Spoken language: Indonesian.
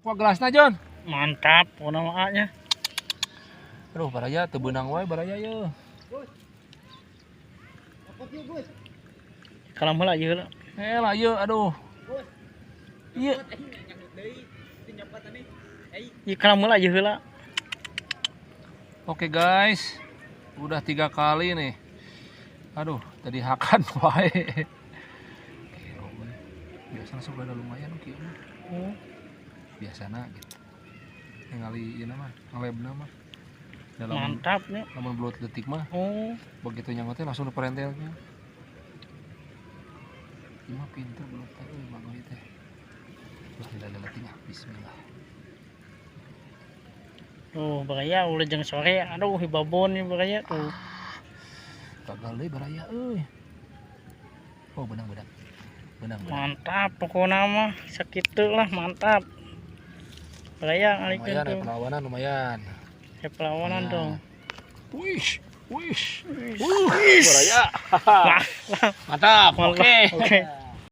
Wah gelasna Jon. Mantap pokona maaknya. Aduh baraya teu beunang wae baraya ye. Kalam heula ieu heula. Lah ye aduh. Ieu. Ieu kalam heula ieu heula. Oke guys. Udah 3 kali nih. Aduh, tadi hakan wae. Biasanya sudah ada lumayan kieu mah. Biasana gitu. Ningali ieu mah, ngalebna mah. Mantap nya. Lamun belut leutik mah. Begitu nyangot teh langsung diperentelnya. Ieu mah pinter belut teh euy Bang Oli teh. Lah leletingnya bismillah. Tuh baraya ulah jeung sore. Aduh hibabon nih baraya tuh. Gagal deui baraya euy. Oh benang. Mantap pokona mah sakitu lah mantap. Baraya alikeun Lumayan tuh. perlawanan lumayan. Perlawanan dong. Wish. Baraya. Lah. Mantap. Oke.